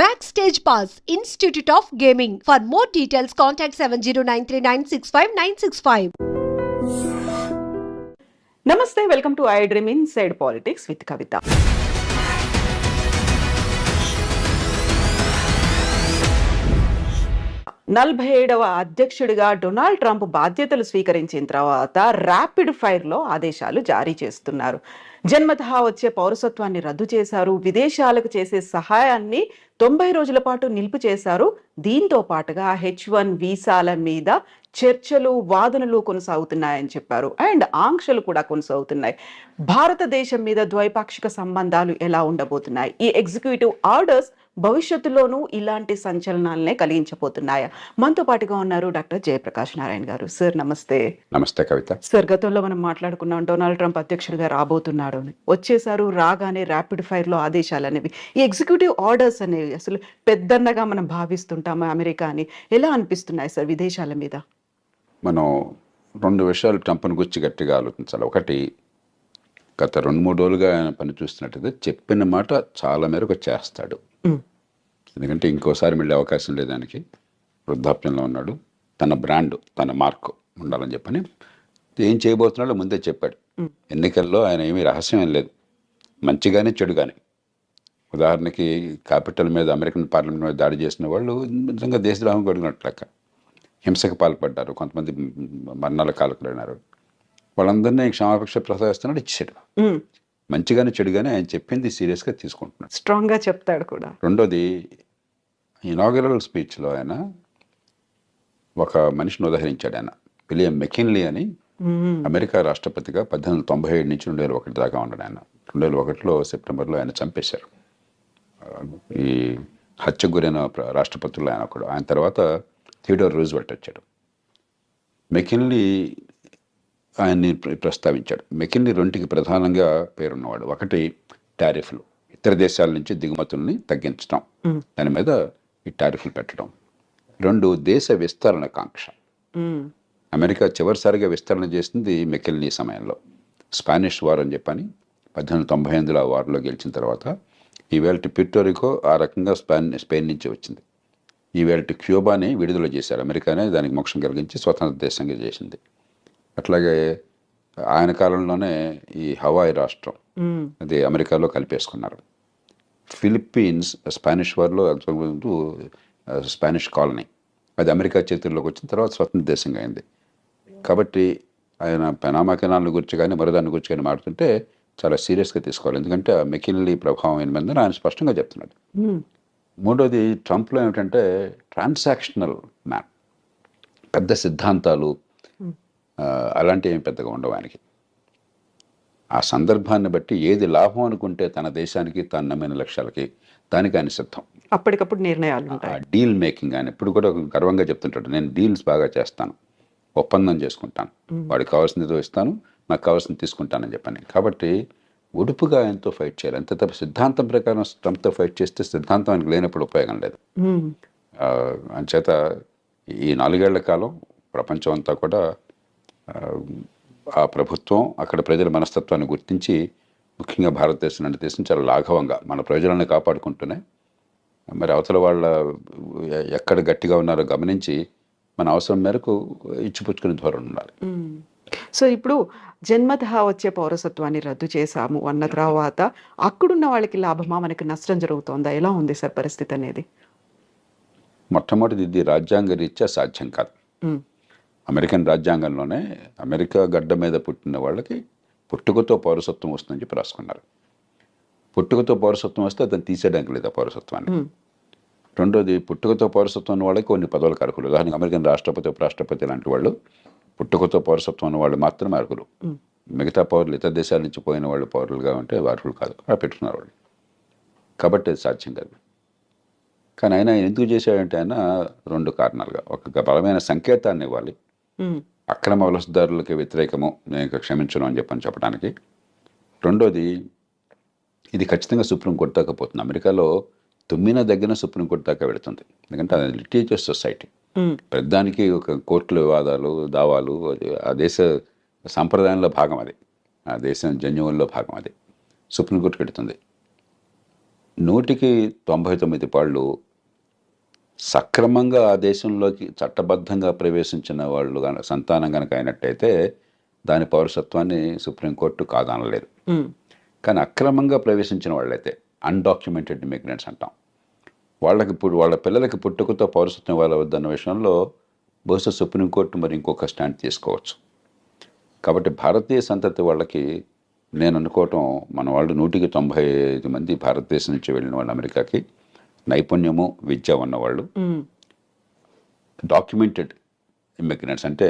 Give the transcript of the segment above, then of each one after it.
Backstage Pass, Institute of Gaming. For more details, contact 709396596. నమస్తే, welcome to I Dream inside politics with Kavitha. నలభై 47వ అధ్యక్షుడిగా Donald Trump బాధ్యతలు స్వీకరించిన తర్వాత ర్యాపిడ్ ఫైర్లో ఆదేశాలు జారీ చేస్తున్నారు. జన్మతః వచ్చే పౌరసత్వాన్ని రద్దు చేశారు. విదేశాలకు చేసే సహాయాన్ని 90 రోజుల పాటు నిలుపు చేశారు. దీంతో పాటుగా H1 వీసాల మీద చర్చలు, వాదనలు కొనసాగుతున్నాయని చెప్పారు. అండ్ ఆంక్షలు కూడా కొనసాగుతున్నాయి. భారతదేశం మీద ద్వైపాక్షిక సంబంధాలు ఎలా ఉండబోతున్నాయి? ఈ ఎగ్జిక్యూటివ్ ఆర్డర్స్ భవిష్యత్తులోనూ ఇలాంటి సంచలనాలనే కలిగించబోతున్నాయా? మనతో పాటుగా ఉన్నారు డాక్టర్ జయప్రకాష్ నారాయణ గారు. సార్ నమస్తే. నమస్తే కవిత. సార్, గతంలో మనం మాట్లాడుకున్నాం డొనాల్డ్ ట్రంప్ అధ్యక్షుడిగా రాబోతున్నాడు అని. వచ్చేసారు, రాగానే ర్యాపిడ్ ఫైర్లో ఆదేశాలు అనేవి, ఈ ఎగ్జిక్యూటివ్ ఆర్డర్స్ అనేవి అసలు పెద్దన్నగా మనం భావిస్తుంటాము అమెరికా అని. ఎలా అనిపిస్తున్నాయి సార్ విదేశాల మీద? మనం 2 విషయాలు ట్రంప్ను గురించి గట్టిగా ఆలోచించాలి. ఒకటి, గత 2-3 రోజులుగా ఆయన పని చూస్తున్నట్టయితే చెప్పిన మాట చాలా మేరకు చేస్తాడు. ఎందుకంటే ఇంకోసారి మళ్ళీ అవకాశం లేదు ఆయనకి. వృద్ధాప్యంలో ఉన్నాడు. తన బ్రాండ్, తన మార్క్ ఉండాలని చెప్పని ఏం చేయబోతున్నాడో ముందే చెప్పాడు. ఎన్నికల్లో ఆయన ఏమీ రహస్యం ఏం లేదు, మంచిగానే చెడుగానే. ఉదాహరణకి క్యాపిటల్ మీద, అమెరికన్ పార్లమెంట్ మీద దాడి చేసిన వాళ్ళు నిజంగా దేశద్రోహం కొడిగినట్లు లెక్క. హింసకు పాల్పడ్డారు, కొంతమంది మరణాల కాలకులైనారు. వాళ్ళందరినీ క్షమాపక్ష ప్రసాదిస్తున్నాడు, ఇచ్చాడు. మంచిగానే చెడుగానే ఆయన చెప్పింది సీరియస్గా తీసుకుంటున్నాడు, స్ట్రాంగ్గా చెప్తాడు కూడా. రెండోది, ఇనాగరల్ స్పీచ్లో ఆయన ఒక మనిషిని ఉదహరించాడు. ఆయన విలియం మెకిన్లీ అని, అమెరికా రాష్ట్రపతిగా 1897 నుంచి 2001 దాకా ఉన్నాడు ఆయన. 2001లో సెప్టెంబర్లో ఆయన చంపేశారు. ఈ హత్యకు గురైన రాష్ట్రపతుల్లో ఆయన ఒకడు. ఆయన తర్వాత థియోడోర్ రూజ్వెల్ట్ వచ్చాడు. మెకిన్లీ ఆయన్ని ప్రస్తావించాడు. మెకిన్లీ 2కి ప్రధానంగా పేరున్నవాడు. ఒకటి, టారిఫ్లు, ఇతర దేశాల నుంచి దిగుమతుల్ని తగ్గించడం, దాని మీద ఈ టారిఫ్లు పెట్టడం. 2, దేశ విస్తరణ కాంక్ష. అమెరికా చివరిసారిగా విస్తరణ చేసింది మెకిన్లీ సమయంలో. స్పానిష్ వార్ అని చెప్పని 1898లో ఆ వార్లో గెలిచిన తర్వాత ఈవేళ ప్యూర్టోరికో ఆ రకంగా స్పెయిన్ నుంచి వచ్చింది. ఈవేళ క్యూబాని విడుదల చేశారు. అమెరికానే దానికి మోక్షం కలిగించి స్వతంత్ర దేశంగా చేసింది. అట్లాగే ఆయన కాలంలోనే ఈ హవాయి రాష్ట్రం అది అమెరికాలో కలిపేసుకున్నారు. ఫిలిప్పీన్స్ స్పానిష్ వార్లో స్పానిష్ కాలనీ, అది అమెరికా చేతుల్లోకి వచ్చిన తర్వాత స్వతంత్ర దేశంగా అయింది. కాబట్టి ఆయన పెనామా కెనాల్ గురించి కానీ మరోదాని గురించి కానీ మాట్లాడుతుంటే చాలా సీరియస్గా తీసుకోవాలి. ఎందుకంటే ఆ మెకిన్లీ ప్రభావం ఏమైందని ఆయన స్పష్టంగా చెప్తున్నాడు. మూడోది, ట్రంప్లో ఏమిటంటే ట్రాన్సాక్షనల్ మ్యాన్, పెద్ద సిద్ధాంతాలు అలాంటివి ఏమి పెద్దగా ఉండవు ఆయనకి. ఆ సందర్భాన్ని బట్టి ఏది లాభం అనుకుంటే తన దేశానికి, తను నమ్మిన లక్ష్యాలకి, దానికి ఆయన సిద్ధం. అప్పటికప్పుడు నిర్ణయాలు ఉంటాయి. డీల్ మేకింగ్ ఆయన ఎప్పుడు కూడా గర్వంగా చెప్తుంటాడు, నేను డీల్స్ బాగా చేస్తాను, ఒప్పందం చేసుకుంటాను, వాడికి కావాల్సింది ఇస్తాను, నాకు కావాల్సింది తీసుకుంటానని చెప్పని. కాబట్టి ఉడుపుగా ఆయనతో ఫైట్ చేయాలి. అంతే తప్ప సిద్ధాంతం ప్రకారం ట్రంప్తో ఫైట్ చేస్తే సిద్ధాంతం ఆయనకు లేనప్పుడు ఉపయోగం లేదు. అంచేత ఈ 4 ఏళ్ల కాలం ప్రపంచం అంతా కూడా ఆ ప్రభుత్వం అక్కడ ప్రజల మనస్తత్వాన్ని గుర్తించి, ముఖ్యంగా భారతదేశం లాంటి దేశం చాలా లాఘవంగా మన ప్రజలను కాపాడుకుంటూనే మరి అవతల వాళ్ళ ఎక్కడ గట్టిగా ఉన్నారో గమనించి మన అవసరం మేరకు ఇచ్చిపుచ్చుకునే ధోరణి ఉండాలి. సో ఇప్పుడు జన్మతః వచ్చే పౌరసత్వాన్ని రద్దు చేశాము అన్న తర్వాత అక్కడున్న వాళ్ళకి లాభమా, మనకి నష్టం జరుగుతోందా? ఎలా ఉంది సార్ పరిస్థితి అనేది? మొట్టమొదటిది, ఇది రాజ్యాంగ రీత్యా సాధ్యం కాదు. అమెరికన్ రాజ్యాంగంలోనే అమెరికా గడ్డ మీద పుట్టిన వాళ్ళకి పుట్టుకతో పౌరసత్వం వస్తుందని చెప్పి రాసుకున్నారు. పుట్టుకతో పౌరసత్వం వస్తే అతను తీసేయడానికి లేదు ఆ పౌరసత్వాన్ని. రెండోది, పుట్టుకతో పౌరసత్వం ఉన్న వాళ్ళకి కొన్ని పదవులకు అర్హులు. ఉదాహరణకు అమెరికన్ రాష్ట్రపతి, ఉపరాష్ట్రపతి లాంటి వాళ్ళు పుట్టుకతో పౌరసత్వం ఉన్న వాళ్ళు మాత్రమే అర్హులు. మిగతా పౌరులు, ఇతర దేశాల నుంచి పోయిన వాళ్ళు పౌరులుగా ఉంటే అర్హులు కాదు. అలా పెట్టుకున్నారు వాళ్ళు. కాబట్టి అది సాధ్యం కాదు. కానీ ఆయన ఎందుకు చేశాడంటే ఆయన 2 కారణాలుగా, ఒక బలమైన సంకేతాన్ని ఇవ్వాలి, అక్రమ వలసదారులకి వ్యతిరేకము, నేను క్షమించను అని చెప్పడానికి. రెండోది, ఇది ఖచ్చితంగా సుప్రీంకోర్టు దాకా పోతుంది. అమెరికాలో తుమ్మిన దగ్గర సుప్రీంకోర్టు దాకా వెళుతుంది. ఎందుకంటే అది లిటిగేటియస్ సొసైటీ. ప్రతిదానికి ఒక కోర్టుల వివాదాలు, దావాలు, ఆ దేశ సాంప్రదాయంలో భాగం అది, ఆ దేశం జన్యువుల్లో భాగం అది. సుప్రీంకోర్టుకి వెళుతుంది. 199 సక్రమంగా ఆ దేశంలోకి చట్టబద్ధంగా ప్రవేశించిన వాళ్ళు సంతానం కనుక అయినట్టయితే దాని పౌరసత్వాన్ని సుప్రీంకోర్టు కాదనలేదు. కానీ అక్రమంగా ప్రవేశించిన వాళ్ళైతే అన్డాక్యుమెంటెడ్ ఇమిగ్రెంట్స్ అంటాం, వాళ్ళకి ఇప్పుడు వాళ్ళ పిల్లలకి పుట్టుకతో పౌరసత్వం ఇవ్వాలి వద్దన్న విషయంలో బహుశా సుప్రీంకోర్టు మరి ఇంకొక స్టాండ్ తీసుకోవచ్చు. కాబట్టి భారతీయ సంతతి వాళ్ళకి నేను అనుకోవటం, మన వాళ్ళు 195 భారతదేశం నుంచి వెళ్ళిన వాళ్ళు అమెరికాకి నైపుణ్యము విద్య ఉన్నవాళ్ళు, డాక్యుమెంటెడ్ ఇమిగ్రెంట్స్ అంటే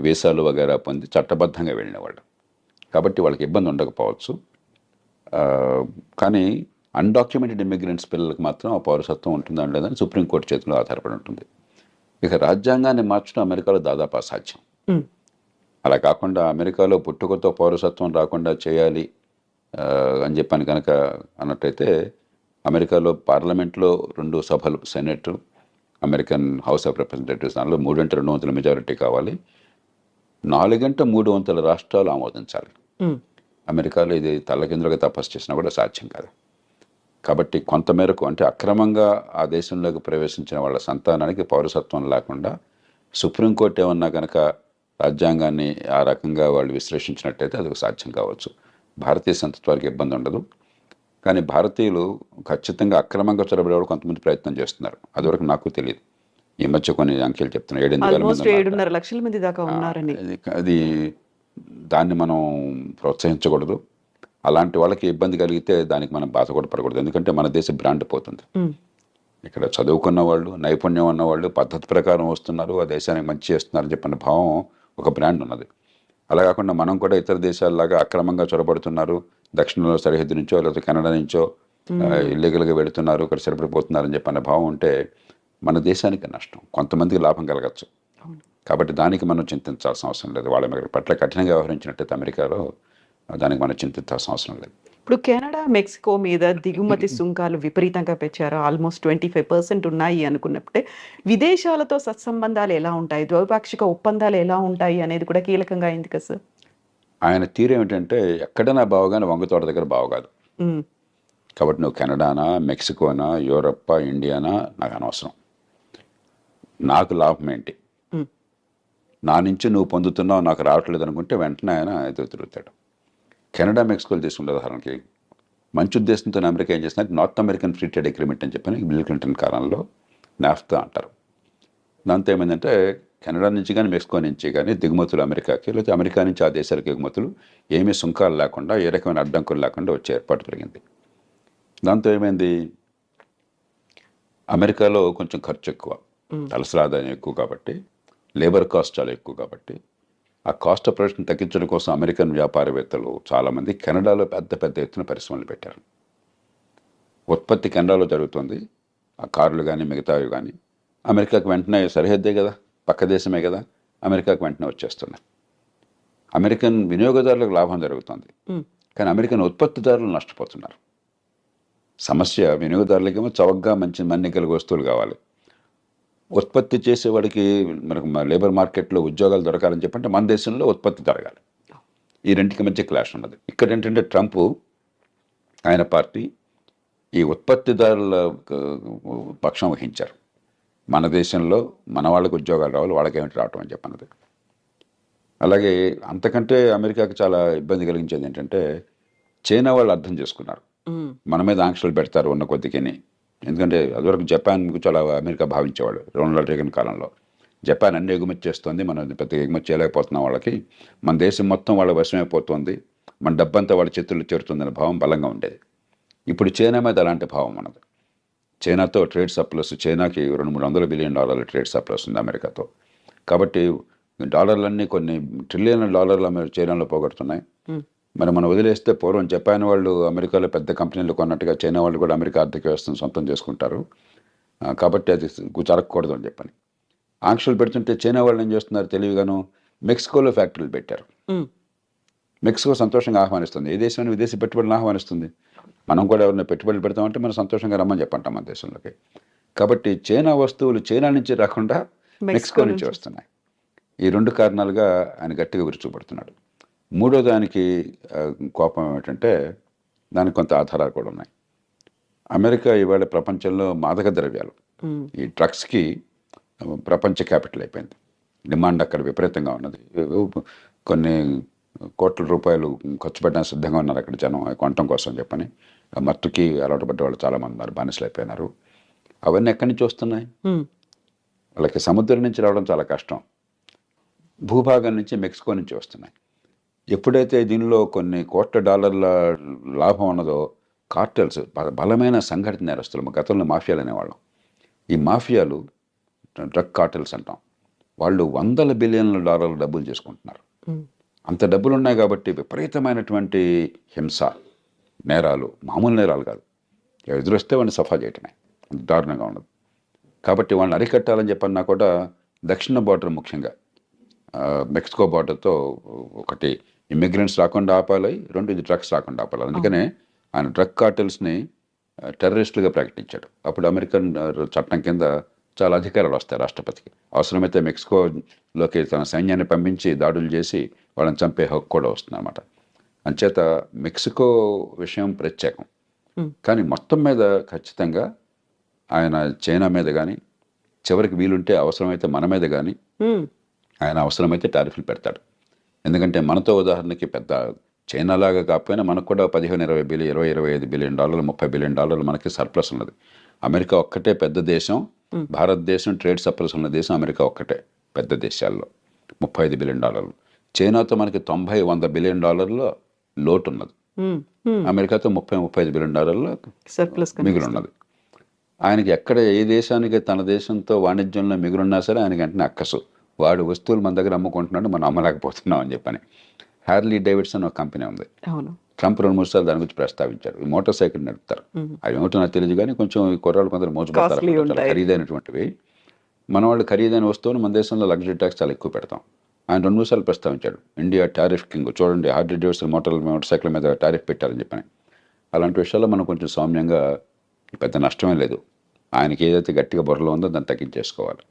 వీసాలు వగైరా పొంది చట్టబద్ధంగా వెళ్ళిన వాళ్ళు. కాబట్టి వాళ్ళకి ఇబ్బంది ఉండకపోవచ్చు. కానీ అన్డాక్యుమెంటెడ్ ఇమిగ్రెంట్స్ పిల్లలకు మాత్రం ఆ పౌరసత్వం ఉంటుందా లేదని సుప్రీంకోర్టు చేతిలో ఆధారపడి ఉంటుంది. ఇక రాజ్యాంగాన్ని మార్చడం అమెరికాలో దాదాపు అసాధ్యం. అలా కాకుండా అమెరికాలో పుట్టుకతో పౌరసత్వం రాకుండా చేయాలి అని చెప్పాను కనుక అన్నట్టయితే అమెరికాలో పార్లమెంట్లో 2 సభలు, senate, American house of representatives, దానిలో 3/2 మెజారిటీ కావాలి. 4/3 రాష్ట్రాలు ఆమోదించాలి. అమెరికాలో ఇది తల్లకిందులుగా తపస్సు చేసినా కూడా సాధ్యం కాదు. కాబట్టి కొంతమేరకు అంటే అక్రమంగా ఆ దేశంలోకి ప్రవేశించిన వాళ్ళ సంతానానికి పౌరసత్వం లేకుండా సుప్రీంకోర్టు ఏమన్నా కనుక రాజ్యాంగాన్ని ఆ రకంగా వాళ్ళు విశ్లేషించినట్టయితే అది సాధ్యం కావచ్చు. భారతీయ సంతతి వారికి ఇబ్బంది ఉండదు. కానీ భారతీయులు ఖచ్చితంగా అక్రమంగా చొరబడేవాడు కొంతమంది ప్రయత్నం చేస్తున్నారు. అదివరకు నాకు తెలియదు. ఈ మధ్య కొన్ని అంకెలు చెప్తున్నారు, 7.5 లక్షల మంది దాకా ఉన్నారని. అది దాన్ని మనం ప్రోత్సహించకూడదు. అలాంటి వాళ్ళకి ఇబ్బంది కలిగితే దానికి మనం బాధ కూడా పడకూడదు. ఎందుకంటే మన దేశ బ్రాండ్ పోతుంది. ఇక్కడ చదువుకున్న వాళ్ళు, నైపుణ్యం ఉన్నవాళ్ళు పద్ధతి ప్రకారం వస్తున్నారు, ఆ దేశానికి మంచి చేస్తున్నారని చెప్పిన భావం ఒక బ్రాండ్ ఉన్నది. అలా కాకుండా మనం కూడా ఇతర దేశాలలాగా అక్రమంగా చొరబడుతున్నారు, దక్షిణంలో సరిహద్దు నుంచో లేకపోతే కెనడా నుంచో ఇల్లీగల్గా వెళుతున్నారు, ఇక్కడ సరిపడిపోతున్నారని చెప్పిన భావం ఉంటే మన దేశానికి నష్టం, కొంతమందికి లాభం కలగచ్చు. కాబట్టి దానికి మనం చింతించాల్సిన అవసరం లేదు. వాళ్ళ పట్ల కఠినంగా వ్యవహరించినట్టయితే అమెరికాలో దానికి మనం చింతించాల్సిన అవసరం లేదు. ఇప్పుడు కెనడా, మెక్సికో మీద దిగుమతి సుంకాలు విపరీతంగా పెంచారు. ఆల్మోస్ట్ 25% ఉన్నాయి అనుకున్నప్పుడే విదేశాలతో సత్సంబంధాలు ఎలా ఉంటాయి, ద్వైపాక్షిక ఒప్పందాలు ఎలా ఉంటాయి అనేది కూడా కీలకంగా అయింది కదా సార్. ఆయన తీరు ఏమిటంటే ఎక్కడైనా బావగానే వంగతోట దగ్గర బావగాదు. కాబట్టి నువ్వు కెనడానా, మెక్సికోనా, యూరప్పా, ఇండియానా నాకు అనవసరం. నాకు లాభం ఏంటి, నా నుంచి నువ్వు పొందుతున్నావు నాకు రావట్లేదు అనుకుంటే వెంటనే ఆయన ఎదురు తిరుగుతాడు. కెనడా, మెక్సికోలు తీసుకుంటే ఉదాహరణకి మంచి ఉద్దేశంతో అమెరికా ఏం చేసినట్టు north American free trade agreement అని చెప్పని బిల్ క్లింటన్ కాలంలో నాఫ్తా అంటారు. దాంతో ఏమైందంటే కెనడా నుంచి కానీ మెక్సికో నుంచి కానీ దిగుమతులు అమెరికాకి, లేకపోతే అమెరికా నుంచి ఆ దేశాలకు ఎగుమతులు ఏమీ సుంకాలు లేకుండా, ఏ రకమైన అడ్డంకులు లేకుండా వచ్చే ఏర్పాటు జరిగింది. దాంతో ఏమైంది, అమెరికాలో కొంచెం ఖర్చు ఎక్కువ, తలసరి ఆదాయం ఎక్కువ కాబట్టి, లేబర్ కాస్ట్ చాలా ఎక్కువ కాబట్టి ఆ కాస్ట్ ఆఫ్ ప్రొడక్షన్ తగ్గించడం కోసం అమెరికన్ వ్యాపారవేత్తలు చాలామంది కెనడాలో పెద్ద పెద్ద ఎత్తున పరిశ్రమలు పెట్టారు. ఉత్పత్తి కెనడాలో జరుగుతుంది, ఆ కార్లు కానీ మిగతావి కానీ అమెరికాకు వెంటనే సరిహద్దే కదా, పక్క దేశమే కదా, అమెరికాకు వెంటనే వచ్చేస్తున్నాయి. అమెరికన్ వినియోగదారులకు లాభం జరుగుతుంది, కానీ అమెరికన్ ఉత్పత్తిదారులు నష్టపోతున్నారు. సమస్య వినియోగదారులకేమో చవకగా మంచి మన్నికల వస్తువులు కావాలి, ఉత్పత్తి చేసేవాడికి మనకు లేబర్ మార్కెట్లో ఉద్యోగాలు దొరకాలని చెప్పంటే మన దేశంలో ఉత్పత్తి జరగాలి. ఈ రెండింటికి మధ్య క్లాష్ ఉన్నది. ఇక్కడ ఏంటంటే ట్రంప్ ఆయన పార్టీ ఈ ఉత్పత్తిదారుల పక్షం వహించారు. మన దేశంలో మన వాళ్ళకి ఉద్యోగాలు రావాలి, వాళ్ళకేమిటి రావటం అని చెప్పన్నది. అలాగే అంతకంటే అమెరికాకి చాలా ఇబ్బంది కలిగించేది ఏంటంటే చైనా వాళ్ళు అర్థం చేసుకున్నారు, మన మీద ఆంక్షలు పెడతారు ఉన్న కొద్దికిని. ఎందుకంటే అదివరకు జపాన్ చాలా అమెరికా భావించేవాడు రొనాల్డ్ రేగన్ కాలంలో. జపాన్ అన్ని ఎగుమతి చేస్తుంది, మనం పెద్ద ఎగుమతి చేయలేకపోతున్నాం, వాళ్ళకి మన దేశం మొత్తం వాళ్ళ వశమైపోతుంది, మన డబ్బంతా వాళ్ళ చేతుల్లో చేరుతుందనే భావం బలంగా ఉండేది. ఇప్పుడు చైనా మీద అలాంటి భావం ఉన్నది. చైనాతో ట్రేడ్ సర్ప్లస్, చైనాకి $200-300 బిలియన్ ట్రేడ్ సర్ప్లస్ ఉంది అమెరికాతో. కాబట్టి డాలర్లన్నీ కొన్ని ట్రిలియన్ల డాలర్లు చైనాలో పోగొడుతున్నాయి. మరి మనం వదిలేస్తే పూర్వం జపాన్ వాళ్ళు అమెరికాలో పెద్ద కంపెనీలు కొన్నట్టుగా చైనా వాళ్ళు కూడా అమెరికా ఆర్థిక వ్యవస్థను సొంతం చేసుకుంటారు. కాబట్టి అది జరగకూడదు అని చెప్పని ఆంక్షలు పెడుతుంటే చైనా వాళ్ళు ఏం చేస్తున్నారు తెలివిగాను, మెక్సికోలో ఫ్యాక్టరీలు పెట్టారు. మెక్సికో సంతోషంగా ఆహ్వానిస్తుంది, ఏ దేశం విదేశీ పెట్టుబడులను ఆహ్వానిస్తుంది. మనం కూడా ఎవరైనా పెట్టుబడులు పెడతామంటే మనం సంతోషంగా రమ్మని చెప్పంటాం మన దేశంలోకి. కాబట్టి చైనా వస్తువులు చైనా నుంచి రాకుండా మెక్సికో నుంచి వస్తున్నాయి. ఈ 2 కారణాలుగా ఆయన గట్టిగా విరుచుపడుతున్నాడు. మూడో దానికి కోపం ఏమిటంటే దానికి కొంత ఆధారాలు కూడా ఉన్నాయి. అమెరికా ఇవాళ ప్రపంచంలో మాదక ద్రవ్యాలు ఈ డ్రగ్స్కి ప్రపంచ క్యాపిటల్ అయిపోయింది. డిమాండ్ అక్కడ విపరీతంగా ఉన్నది. కొన్ని కోట్ల రూపాయలు ఖర్చు పెట్టడానికి సిద్ధంగా ఉన్నారు అక్కడ జనం కొనటం కోసం చెప్పని. మత్తుకి అలవాటు పడ్డ వాళ్ళు చాలామంది ఉన్నారు, బానిసలు అయిపోయినారు. అవన్నీ ఎక్కడి నుంచి వస్తున్నాయి? వాళ్ళకి సముద్రం నుంచి రావడం చాలా కష్టం, భూభాగం నుంచి మెక్సికో నుంచి వస్తున్నాయి. ఎప్పుడైతే దీనిలో కొన్ని కోట్ల డాలర్ల లాభం ఉన్నదో కార్టెల్స్, బలమైన సంఘటిత నేరస్తులు, గతంలో మాఫియాలు అనేవాళ్ళం. ఈ మాఫియాలు డ్రగ్ కార్టెల్స్ అంటాం. వాళ్ళు $100 బిలియన్ల డబ్బులు చేసుకుంటున్నారు. అంత డబ్బులు ఉన్నాయి కాబట్టి విపరీతమైనటువంటి హింస, నేరాలు, మామూలు నేరాలు కాదు, ఎదురొస్తే వాడిని సఫా చేయటమే, దారుణంగా ఉండదు. కాబట్టి వాళ్ళని అరికట్టాలని చెప్పన్నా కూడా దక్షిణ బార్డర్, ముఖ్యంగా మెక్సికో బార్డర్తో ఒకటి ఇమ్మిగ్రెంట్స్ రాకుండా ఆపాలి, రెండు ఇది డ్రగ్స్ రాకుండా ఆపాలి. అందుకనే ఆయన డ్రగ్ కార్టెల్స్ని టెర్రరిస్టులుగా ప్రకటించాడు. అప్పుడు అమెరికన్ చట్టం కింద చాలా అధికారాలు వస్తాయి రాష్ట్రపతికి. అవసరమైతే మెక్సికోలోకి తన సైన్యాన్ని పంపించి దాడులు చేసి వాళ్ళని చంపే హక్కు కూడా వస్తుంది అన్నమాట. అంచేత మెక్సికో విషయం ప్రత్యేకం. కానీ మొత్తం మీద ఖచ్చితంగా ఆయన చైనా మీద కానీ, చివరికి వీలుంటే అవసరమైతే మన మీద కానీ ఆయన అవసరమైతే టారిఫ్లు పెడతాడు. ఎందుకంటే మనతో ఉదాహరణకి పెద్ద చైనా లాగా కాకపోయినా మనకు కూడా 15-20 బిలియన్, 20-25 బిలియన్ డాలర్లు, $30 బిలియన్ మనకి సర్ప్లస్ ఉన్నది. అమెరికా ఒక్కటే పెద్ద దేశం. భారతదేశం ట్రేడ్ సర్ప్లస్ ఉన్న దేశం అమెరికా ఒక్కటే పెద్ద దేశాల్లో, $35 బిలియన్. చైనాతో మనకి 90-100 బిలియన్ లోటు ఉన్నది. అమెరికాతో 30-35 బిలియన్ సర్ప్లస్ మిగిలి ఉన్నది. ఆయనకి ఎక్కడ ఏ దేశానికి తన దేశంతో వాణిజ్యంలో మిగులున్నా సరే ఆయనకి వెంటనే అక్కసు, వాడు వస్తువులు మన దగ్గర అమ్ముకుంటున్నాడు, మనం అమ్మలేకపోతున్నాం అని చెప్పని. హ్యార్లీ డేవిడ్సన్ ఒక కంపెనీ ఉంది. ట్రంప్ 2-3 సార్లు దాని గురించి ప్రస్తావించాడు. ఈ మోటార్ సైకిల్ నడుపుతారు, అవి ఏమిటో నాకు తెలియదు కానీ కొంచెం ఈ కుర్రాళ్ళు కొందరు మోసపోతారు, చాలా ఖరీదైనటువంటివి. మన వాళ్ళు ఖరీదైన వస్తువులు మన దేశంలో లగ్జరీ ట్యాక్స్ చాలా ఎక్కువ పెడతాం. ఆయన 2-3 సార్లు ప్రస్తావించాడు, ఇండియా టారిఫ్ కింగ్, చూడండి హార్లీ డేవిడ్సన్ మోటార్ సైకిల్ మీద టారిఫ్ పెట్టారని చెప్పని. అలాంటి విషయాల్లో మనం కొంచెం సౌమ్యంగా, పెద్ద నష్టమే లేదు, ఆయనకి ఏదైతే గట్టిగా బుర్రలో ఉందో దాన్ని తగ్గించేసుకోవాలి.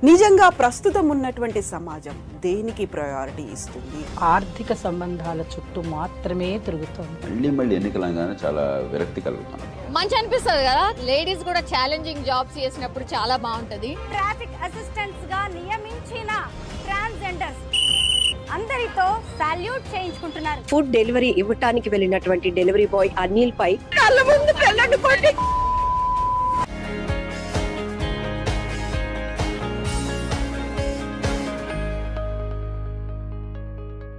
నిజంగా ప్రస్తుతం ఉన్నటువంటి సమాజం దేనికి ప్రయారిటీ ఇస్తుంది? ఆర్థిక సంబంధాల చుట్టూ మాత్రమే తిరుగుతుంది. మళ్ళీ ఎన్నికలంగానే చాలా విరక్తి కలుగుతాం. మంచి అనిపిస్తుంది కదా, లేడీస్ కూడా ఛాలెంజింగ్ జాబ్స్ చేసినప్పుడు చాలా బాగుంటది. ట్రాఫిక్ అసిస్టెంట్స్ గా నియమించిన ట్రాన్స్జెండర్స్ అందరితో సాల్యూట్ చేయించుకుంటున్నారు. ఫుడ్ డెలివరీ ఇవ్వటానికి వెళ్ళినటువంటి డెలివరీ బాయ్ అనిల్ పై కళ్ళ ముందు